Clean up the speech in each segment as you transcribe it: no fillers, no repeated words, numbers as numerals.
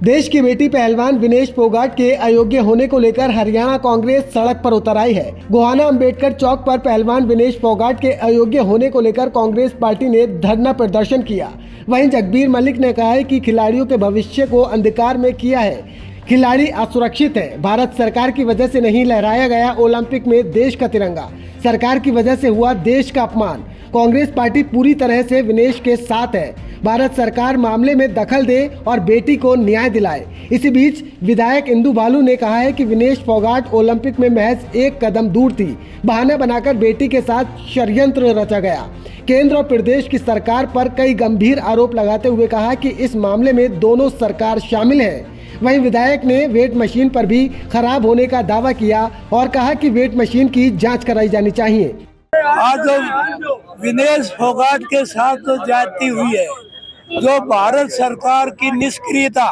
देश की बेटी पहलवान विनेश फोगाट के अयोग्य होने को लेकर हरियाणा कांग्रेस सड़क पर उतर आई है। गोहाना अंबेडकर चौक पर पहलवान विनेश फोगाट के अयोग्य होने को लेकर कांग्रेस पार्टी ने धरना प्रदर्शन किया। वहीं जगबीर मलिक ने कहा है कि खिलाड़ियों के भविष्य को अंधकार में किया है। खिलाड़ी असुरक्षित है। भारत सरकार की वजह से नहीं लहराया गया ओलंपिक में देश का तिरंगा। सरकार की वजह से हुआ देश का अपमान। कांग्रेस पार्टी पूरी तरह से विनेश के साथ है। भारत सरकार मामले में दखल दे और बेटी को न्याय दिलाए। इसी बीच विधायक इंदु बालू ने कहा है कि विनेश फोगाट ओलंपिक में महज एक कदम दूर थी। बहाना बनाकर बेटी के साथ षड्यंत्र रचा गया। केंद्र और प्रदेश की सरकार पर कई गंभीर आरोप लगाते हुए कहा कि इस मामले में दोनों सरकार शामिल है। वहीं विधायक ने वेट मशीन पर भी खराब होने का दावा किया और कहा कि वेट मशीन की जांच कराई जानी चाहिए। आज विनेश फोगाट के साथ जो जाती हुई है, जो भारत सरकार की निष्क्रियता,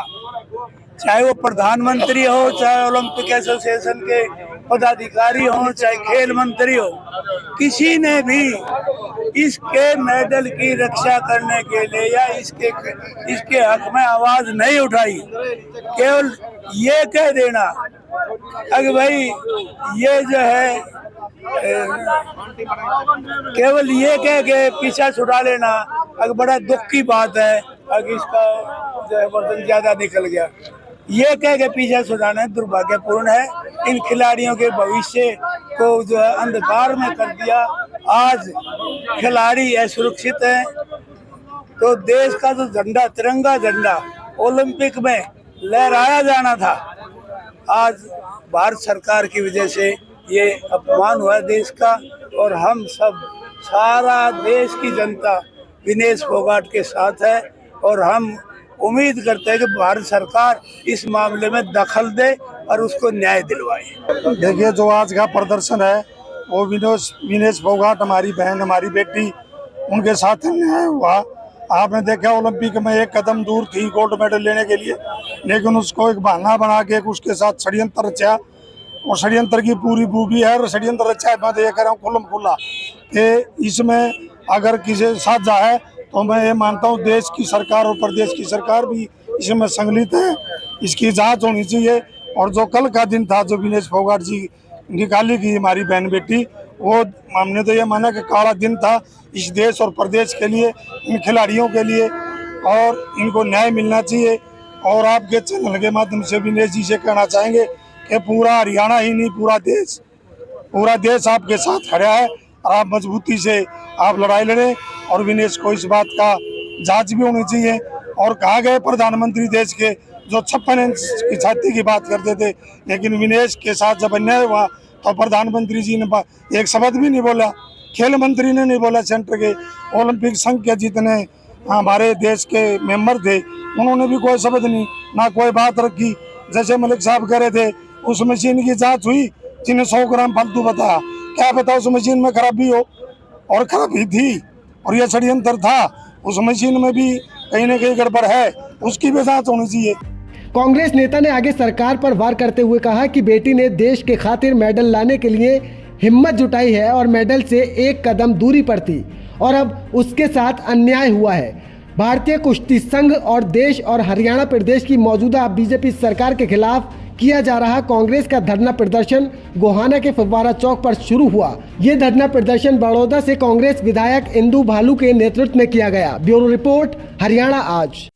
चाहे वो प्रधानमंत्री हो, चाहे ओलंपिक एसोसिएशन के पदाधिकारी हो, चाहे खेल मंत्री हो, किसी ने भी इसके मेडल की रक्षा करने के लिए या इसके हक में आवाज नहीं उठाई। केवल ये कह देना अगर भाई ये जो है केवल ये कह के पीछा छुड़ा लेना अगर बड़ा दुख की बात है। अगर इसका जो है वजन ज्यादा निकल गया, ये कह के पीछा छुड़ाना दुर्भाग्यपूर्ण है। इन खिलाड़ियों के भविष्य को जो है अंधकार में कर दिया। आज खिलाड़ी असुरक्षित है तो देश का जो झंडा, तिरंगा झंडा ओलंपिक में लहराया जाना था, आज भारत सरकार की वजह से ये अपमान हुआ देश का। और हम सब, सारा देश की जनता विनेश फोगाट के साथ है और हम उम्मीद करते हैं कि भारत सरकार इस मामले में दखल दे और उसको न्याय दिलवाए। देखिए, जो आज का प्रदर्शन है वो विनेश फोगाट, हमारी बहन, हमारी बेटी, उनके साथ न्याय हुआ। आपने देखा ओलंपिक में एक कदम दूर थी गोल्ड मेडल लेने के लिए, लेकिन उसको एक बहाना बना के उसके साथ षड्यंत्र रचा और षड्यंत्र की पूरी खूबी है। और षड्यंत्र रचा मैं देख रहा हूँ खुल्लम खुल्ला कि इसमें अगर किसी साझा है तो मैं ये मानता हूँ देश की सरकार और प्रदेश की सरकार भी इसमें संलिप्त है। इसकी जांच होनी चाहिए। और जो कल का दिन था, जो विनेश फोगाट जी निकाली गई हमारी बहन बेटी, वो हमने तो ये माना कि काला दिन था इस देश और प्रदेश के लिए, इन खिलाड़ियों के लिए, और इनको न्याय मिलना चाहिए। और आपके चैनल के माध्यम से विनेश जी से कहना चाहेंगे कि पूरा हरियाणा ही नहीं, पूरा देश आपके साथ खड़ा है और आप मजबूती से आप लड़ाई लड़ें। और विनेश को इस बात का जांच भी होनी चाहिए। और कहा गए प्रधानमंत्री देश के जो 56 इंच की छाती की बात करते थे, लेकिन विनेश के साथ जब अन्याय हुआ तो प्रधानमंत्री जी ने एक शब्द भी नहीं बोला, खेल मंत्री ने नहीं बोला, सेंटर के ओलंपिक संघ के जितने हमारे देश के मेंबर थे उन्होंने भी कोई शब्द नहीं, ना कोई बात रखी। जैसे मलिक साहब कह रहे थे उस मशीन की जांच हुई, जिन्हें 100 ग्राम फालतू बताया, क्या पता उस मशीन में खराबी हो, और खराबी थी और यह षड्यंत्र था। उस मशीन में भी कहीं न कहीं गड़बड़ है, उसकी भी जांच होनी चाहिए। कांग्रेस नेता ने आगे सरकार पर वार करते हुए कहा कि बेटी ने देश के खातिर मेडल लाने के लिए हिम्मत जुटाई है और मेडल से एक कदम दूरी पर थी और अब उसके साथ अन्याय हुआ है। भारतीय कुश्ती संघ और देश और हरियाणा प्रदेश की मौजूदा बीजेपी सरकार के खिलाफ किया जा रहा कांग्रेस का धरना प्रदर्शन गोहाना के फव्वारा चौक पर शुरू हुआ। ये धरना प्रदर्शन बड़ौदा से कांग्रेस विधायक इंदु बालू के नेतृत्व में किया गया। ब्यूरो रिपोर्ट, हरियाणा आज।